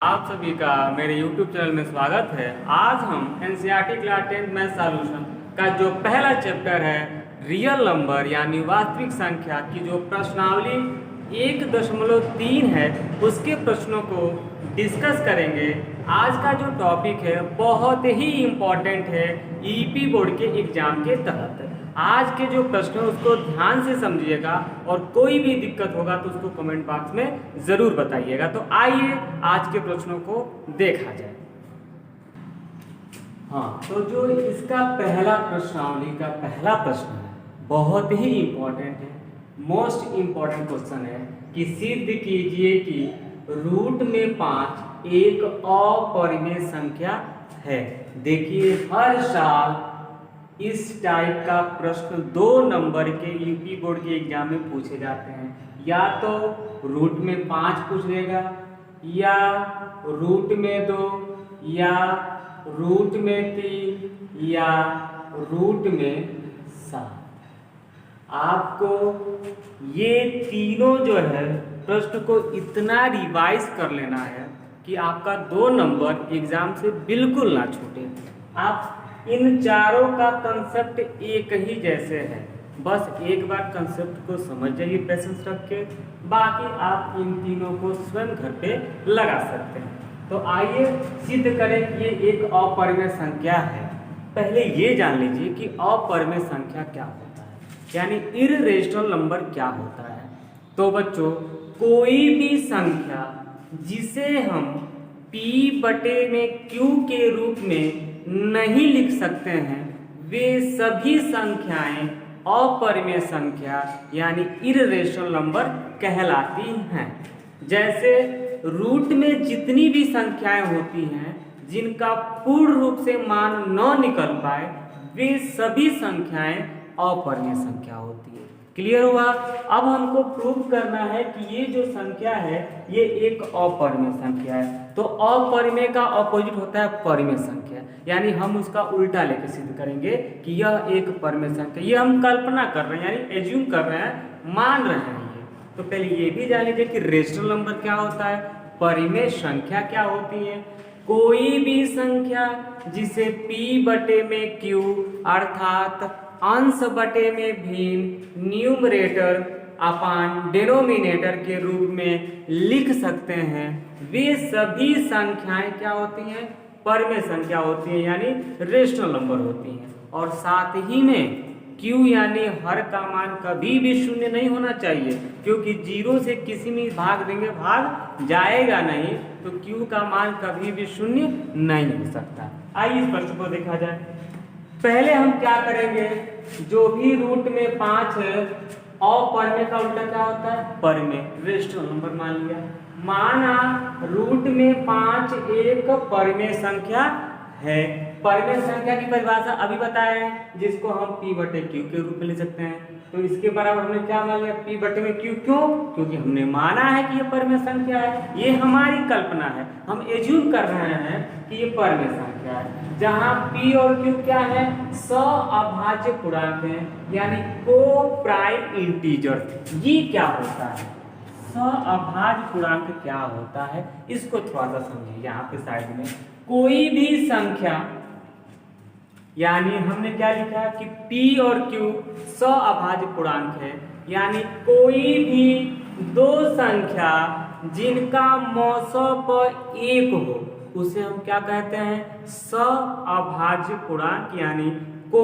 आप सभी का मेरे YouTube चैनल में स्वागत है। आज हम एनसीईआरटी क्लास 10 मैथ सॉल्यूशन का जो पहला चैप्टर है रियल नंबर यानी वास्तविक संख्या की जो प्रश्नावली 1.3 है उसके प्रश्नों को डिस्कस करेंगे। आज का जो टॉपिक है बहुत ही इम्पोर्टेंट है ईपी बोर्ड के एग्जाम के तहत। आज के जो प्रश्न है उसको ध्यान से समझिएगा और कोई भी दिक्कत होगा तो उसको कमेंट बॉक्स में ज़रूर बताइएगा। तो आइए आज के प्रश्नों को देखा जाए। हाँ, तो जो इसका पहला प्रश्नावली का पहला प्रश्न है बहुत ही इम्पोर्टेंट है, मोस्ट इम्पोर्टेंट क्वेश्चन है कि सिद्ध कीजिए कि रूट में 5 एक अपरिमेय संख्या है। देखिए हर साल इस टाइप का प्रश्न 2 नंबर के यूपी बोर्ड के एग्जाम में पूछे जाते हैं। या तो रूट में 5 पूछ लेगा, या रूट में 2, या रूट में 3, या रूट में 7। आपको ये तीनों जो है प्रश्न को इतना रिवाइज कर लेना है कि आपका 2 नंबर एग्जाम से बिल्कुल ना छूटे। आप इन चारों का कंसेप्ट एक ही जैसे है, बस एक बार कंसेप्ट को समझ जाइए पेशेंस रख के, बाकी आप इन तीनों को स्वयं घर पे लगा सकते हैं। तो आइए सिद्ध करें कि ये एक अपरिमेय संख्या है। पहले ये जान लीजिए कि अपरिमेय संख्या क्या होता है, यानी इररेशनल नंबर क्या होता है। तो बच्चों, कोई भी संख्या जिसे हम p बटे में q के रूप में नहीं लिख सकते हैं वे सभी संख्याएं अपरिमेय संख्या यानी इररेशनल नंबर कहलाती हैं। जैसे रूट में जितनी भी संख्याएं होती हैं जिनका पूर्ण रूप से मान न निकल पाए वे सभी संख्याएं अपरिमेय संख्या होती है। क्लियर हुआ? अब हमको प्रूव करना है कि ये जो संख्या है ये एक अपरिमेय संख्या है। तो अपरिमेय का अपोजिट होता है परिमेय संख्या, यानी हम उसका उल्टा लेकर सिद्ध करेंगे कि यह एक परिमेय संख्या। ये हम कल्पना कर रहे हैं, यानी एज्यूम कर रहे हैं, मान रहे हैं ये। तो पहले ये भी जान लीजिए कि रेशनल नंबर क्या होता है, परिमेय संख्या क्या होती है। कोई भी संख्या जिसे p बटे में q अर्थात अंश बटे में भिन्न न्यूमरेटर अपान डिनोमिनेटर के रूप में लिख सकते हैं वे सभी संख्याएं क्या होती हैं, परिमेय संख्या होती हैं, यानी रेशनल नंबर होती हैं। और साथ ही में q यानी हर का मान कभी भी शून्य नहीं होना चाहिए, क्योंकि 0 से किसी में भाग देंगे भाग जाएगा नहीं, तो q का मान कभी भी शून्य नहीं हो सकता। आइए इस प्रश्न को देखा जाए। पहले हम क्या करेंगे, जो भी रूट में 5 है अपरिमेय का उल्टा क्या होता है, परिमेय, रेशनल नंबर मान लिया। माना रूट में 5 एक परिमेय संख्या है। परिमेय संख्या की परिभाषा अभी बताया है, जिसको हम p बटे q के रूप में ले सकते हैं। तो इसके बराबर हमने क्या मान लिया, p बटे में q। क्यों? क्योंकि हमने माना है कि ये परिमेय संख्या है, ये हमारी कल्पना है, हम एज्यूम कर रहे हैं कि ये परिमेय संख्या है। जहाँ p और q क्या है, सअभाज्य पूर्णांक है, यानी को प्राइम इंटीजर। ये क्या होता है, सअभाज्य पूर्णांक क्या होता है, इसको थोड़ा सा समझिए। यहाँ पे साइड में कोई भी संख्या, यानी हमने क्या लिखा कि p और q सअभाज्य पूर्णांक है, यानी कोई भी 2 संख्या जिनका मौसम पर 1 हो उसे हम क्या कहते हैं, सअभाज्य पूर्णांक, यानी को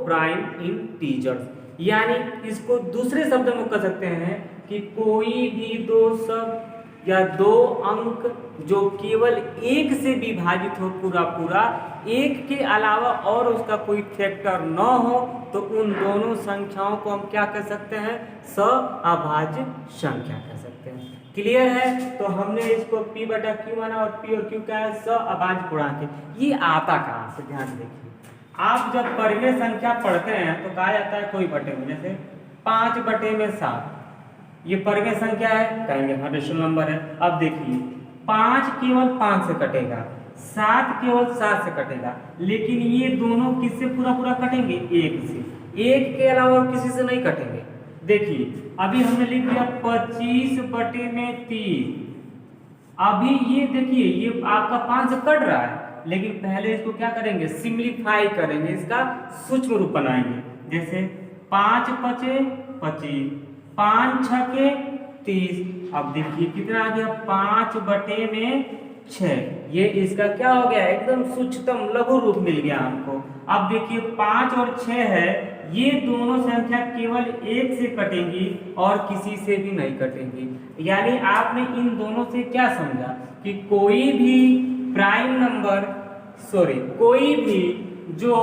प्राइम इंटीजर। यानी इसको दूसरे शब्द में कह सकते हैं कि कोई भी 2 शब्द या 2 अंक जो केवल 1 से विभाजित हो पूरा 1 के अलावा और उसका कोई फैक्टर न हो, तो उन दोनों संख्याओं को हम क्या कह सकते हैं, सअभाज्य संख्या कह सकते हैं। क्लियर है? तो हमने इसको p बटा q माना और p और q क्या है, सअभाज्य पूर्णांक है। ये आता कहाँ से, ध्यान देखिए। आप जब परिमेय संख्या पढ़ते हैं तो कहा जाता है कोई बटे में, जैसे 5 बटे में 7, ये परिमेय संख्या है, कहेंगे हाँ रेशनल नंबर है। अब देखिए 5 केवल 5 से कटेगा, 7 केवल 7 से कटेगा, लेकिन ये दोनों किससे पूरा कटेंगे, 1 से। 1 के अलावा और किसी से नहीं कटेंगे। देखिए अभी हमने लिख दिया 25 बटे में 30, अभी ये देखिए ये आपका 5 से कट रहा है, लेकिन पहले इसको क्या करेंगे, सिंप्लीफाई करेंगे, इसका सूक्ष्म रूप बनाएंगे। जैसे 5 पचे 25, 5 छके 30। अब देखिए कितना आ गया, 5/6। ये इसका क्या हो गया, एकदम सूक्ष्मतम लघु रूप मिल गया हमको। अब देखिए 5 और 6 है, ये दोनों संख्या केवल 1 से कटेंगी और किसी से भी नहीं कटेंगी। यानी आपने इन दोनों से क्या समझा कि कोई भी प्राइम नंबर, कोई भी जो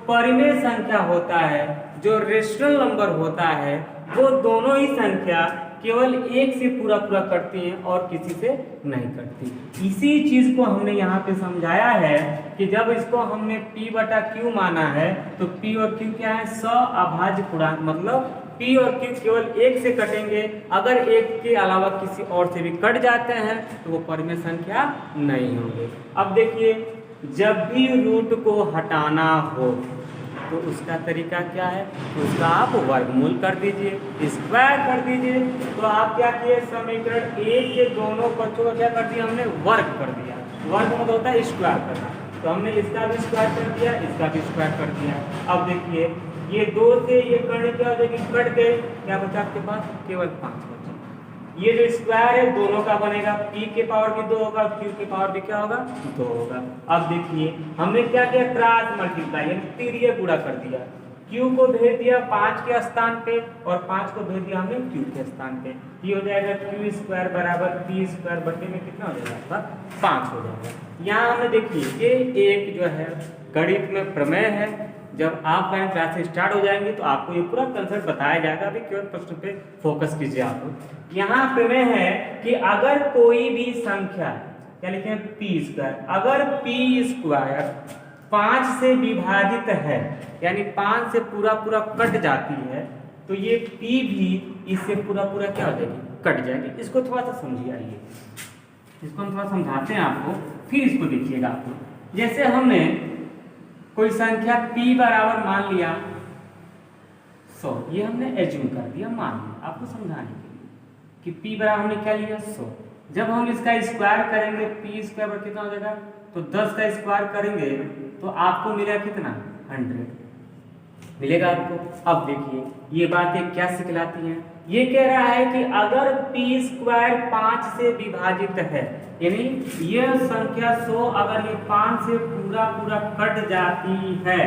परिमेय संख्या होता है, जो रेशनल नंबर होता है, वो दोनों ही संख्या केवल 1 से पूरा पूरा कटती हैं और किसी से नहीं कटती। इसी चीज को हमने यहाँ पे समझाया है कि जब इसको हमने p/q माना है तो p और q क्या है, सअभाज्य पूर्णांक, मतलब p और q केवल 1 से कटेंगे, अगर 1 के अलावा किसी और से भी कट जाते हैं तो वो परिमेय संख्या नहीं होंगे। अब देखिए जब भी रूट को हटाना हो तो उसका तरीका क्या है, तो उसका आप वर्गमूल कर दीजिए, स्क्वायर कर दीजिए। तो आप क्या किए, समीकरण 1 के दोनों पक्षों का क्या कर दिया, हमने वर्ग कर दिया। वर्ग मतलब होता है स्क्वायर करना, तो हमने इसका भी स्क्वायर कर दिया, इसका भी स्क्वायर कर दिया। अब देखिए ये 2 से ये करने क्या हो जाएगी, कट गए, क्या बचा आपके पास, केवल 5 बचा। ये जो स्क्वायर है दोनों का बनेगा, p के पावर भी 2 होगा, q के पावर भी क्या होगा, 2 होगा। अब देखिए हमने क्या किया, क्रॉस मल्टीप्लाई यानी तिर्यक गुणा कर दिया। q को भेज दिया 5 के स्थान पे और 5 को भेज दिया हमने q के स्थान पे। ये हो जाएगा q² बराबर p² बटे में कितना हो जाएगा, 5 हो जाएगा। यहाँ हमने देखिए ये एक जो है गणित में प्रमेय है, जब आप क्लास स्टार्ट हो जाएंगे तो आपको ये पूरा कंसेप्ट बताया जाएगा। अभी केवल प्रश्न पे फोकस कीजिए आप। यहाँ प्रमेय है कि अगर कोई भी संख्या, क्या लिखे हैं, p², अगर p² 5 से विभाजित है, यानी 5 से पूरा पूरा कट जाती है, तो ये p भी इससे पूरा पूरा क्या हो जाएगी, कट जाएगी। इसको थोड़ा सा समझिए, आइए इसको हम थोड़ा समझाते हैं आपको, फिर इसको देखिएगा आपको। जैसे हमने कोई संख्या p बराबर मान लिया 100, ये हमने एज्यूम कर दिया, मान लिया आपको समझाने के लिए कि p बराबर हमने क्या लिया 100। जब हम इसका स्क्वायर करेंगे p² बराबर कितना हो जाएगा, तो 10 का स्क्वायर करेंगे तो आपको मिलेगा कितना, 100 मिलेगा आपको। अब देखिए ये बातें क्या सिखलाती हैं, ये कह रहा है कि अगर p² 5 से विभाजित है, यानी यह संख्या 100 अगर ये 5 से पूरा पूरा कट जाती है,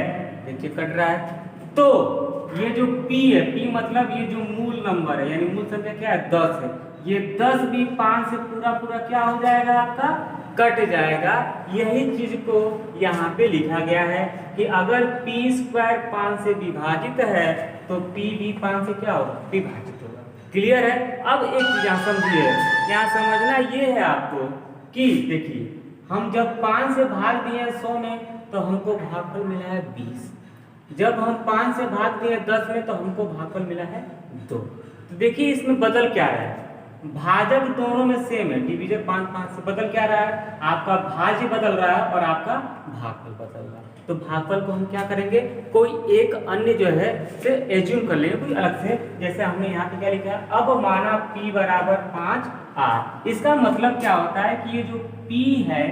देखिए कट रहा है, तो ये जो p है, p मतलब ये जो मूल नंबर है, यानी मूल संख्या क्या है, 10 है, ये 10 भी 5 से पूरा पूरा क्या हो जाएगा, आपका कट जाएगा। यही चीज को यहाँ पे लिखा गया है कि अगर p² 5 से विभाजित है तो p भी 5 से क्या होगा, विभाजित होगा। क्लियर है। अब एक चीज यहाँ समझिए, यहाँ समझना ये है आपको कि देखिए हम जब 5 से भाग दिए 100 में तो हमको भागफल मिला है 20, जब हम 5 से भाग दिए 10 में तो हमको भागफल मिला है 2। तो देखिए इसमें बदल क्या रहा है, भाजक दोनों में सेम है, डिवीजन 5 से बदल क्या रहा है, आपका भाज्य बदल रहा है और आपका भागफल बदल रहा है। तो भागफल को हम क्या करेंगे, कोई एक अन्य जो है से एज्यूम कर लेंगे, कोई अलग से। जैसे हमने यहाँ पे क्या लिखा है, अब माना p बराबर 5r। इसका मतलब क्या होता है कि ये जो p है,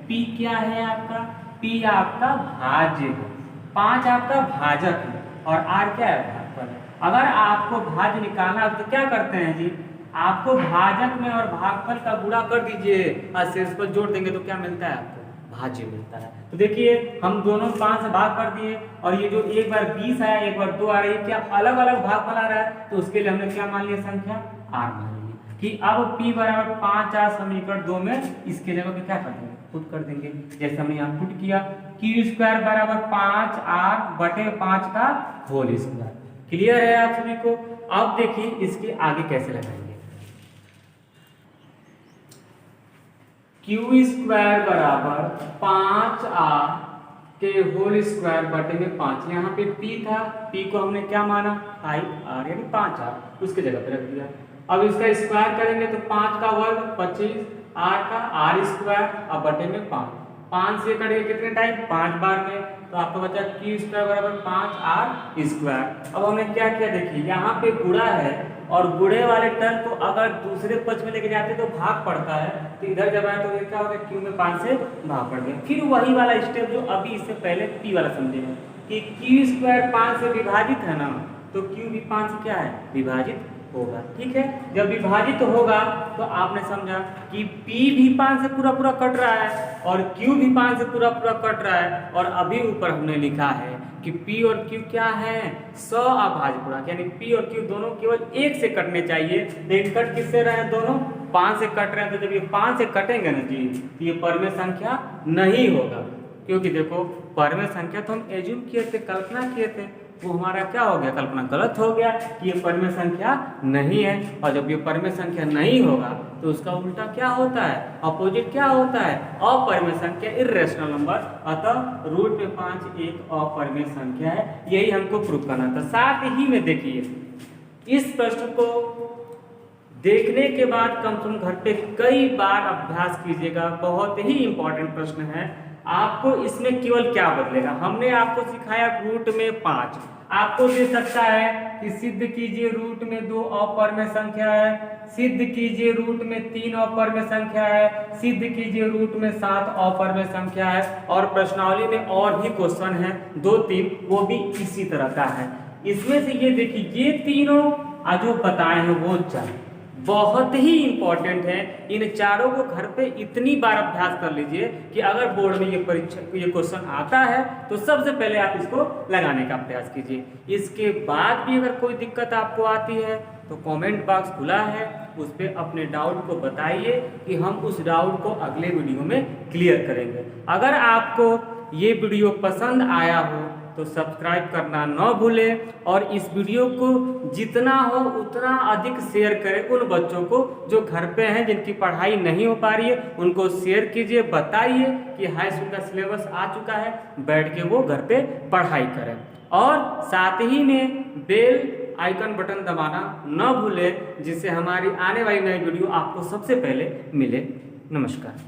p क्या है आपका, p आपका भाज्य है, 5 आपका भाजक है और r क्या है, भागफल है। अगर आपको भाज्य निकालना है तो क्या करते हैं जी, आपको भाजक में और भागफल का गुणा कर दीजिए और शेष पर जोड़ देंगे तो क्या मिलता है, आपको भाज्य मिलता है। तो देखिए हम दोनों 5 से भाग कर दिए और ये जो एक बार 20 आया एक बार 2 आ रही है, क्या अलग अलग भागफल आ रहा है, तो उसके लिए हमने क्या मान लिया, संख्या r मान लिया कि अब p बराबर 5r समीकरण 2 में इसके जगह पे क्या कर देंगे, पुट कर देंगे। जैसे हमने यहाँ पुट किया q² बराबर 5r बटे 5 का होल स्क्वायर। क्लियर है आप सभी को। अब देखिए इसके आगे कैसे लगाएंगे, q² बराबर 5r के होल स्क्वायर बटे में 5। यहाँ पे p था, p को हमने क्या माना, 5r यानी 5r, उसके जगह पे रख दिया। अब इसका स्क्वायर करेंगे तो 5 का वर्ग 25, r का r² अब बटे में 5 से करेंगे कितने टाइम, 5 बार में, तो आपको बचा q² बराबर 5r²। अब हमने क्या किया, देखिए यहाँ पे गुणा है और गुणे वाले टर्म को अगर दूसरे पक्ष में लेके जाते तो भाग पड़ता है, तो इधर जब आए तो ये क्या हो गया, क्यू में 5 से भाग पड़ गया। फिर वही वाला स्टेप जो अभी इससे पहले पी वाला समझे कि क्यू स्क्वायर 5 से विभाजित है ना, तो क्यू भी 5 से क्या है, विभाजित होगा। ठीक है, जब विभाजित होगा तो आपने समझा कि P भी 5 से पूरा पूरा कट रहा है और Q भी 5 से पूरा पूरा कट रहा है, और अभी ऊपर हमने लिखा है कि P और Q क्या है, सअभाज्यपूर्णांक, यानी P और Q दोनों केवल 1 से कटने चाहिए, लेकिन कट किससे रहे हैं, दोनों 5 से कट रहे हैं। तो जब ये 5 से कटेंगे ना जी, तो ये परमेय संख्या नहीं होगा, क्योंकि देखो परमेय संख्या तो हम एज्यूम किए थे, कल्पना किए थे, वो हमारा क्या हो गया, कल्पना गलत हो गया कि ये परमेय संख्या नहीं है। और जब ये परमेय संख्या नहीं होगा तो उसका उल्टा क्या होता है, अपोजिट क्या होता है, अपरमेय संख्या, इर्रेशनल नंबर। अतः रूट में 5 एक अपरमेय संख्या है, यही हमको प्रूव करना था। साथ ही में देखिए इस प्रश्न को देखने के बाद कम से कम घर पे कई बार अभ्यास कीजिएगा, बहुत ही इंपॉर्टेंट प्रश्न है। आपको इसमें केवल क्या बदलेगा, हमने आपको सिखाया रूट में 5, आपको दे सकता है कि सिद्ध कीजिए रूट में 2 अपरमेय संख्या है, सिद्ध कीजिए रूट में 3 अपरमेय संख्या है, सिद्ध कीजिए रूट में 7 अपरमेय संख्या है। और प्रश्नावली में और भी क्वेश्चन है 2-3, वो भी इसी तरह का है। इसमें से ये देखिए ये तीनों जो बताए हैं वो 4 बहुत ही इंपॉर्टेंट है। इन चारों को घर पे इतनी बार अभ्यास कर लीजिए कि अगर बोर्ड में ये क्वेश्चन आता है तो सबसे पहले आप इसको लगाने का अभ्यास कीजिए। इसके बाद भी अगर कोई दिक्कत आपको आती है तो कमेंट बॉक्स खुला है, उस पर अपने डाउट को बताइए कि हम उस डाउट को अगले वीडियो में क्लियर करेंगे। अगर आपको ये वीडियो पसंद आया हो तो सब्सक्राइब करना न भूलें, और इस वीडियो को जितना हो उतना अधिक शेयर करें उन बच्चों को जो घर पे हैं, जिनकी पढ़ाई नहीं हो पा रही है, उनको शेयर कीजिए, बताइए कि हाई स्कूल का सिलेबस आ चुका है, बैठ के वो घर पे पढ़ाई करें। और साथ ही में बेल आइकन बटन दबाना न भूलें, जिससे हमारी आने वाली नई वीडियो आपको सबसे पहले मिले। नमस्कार।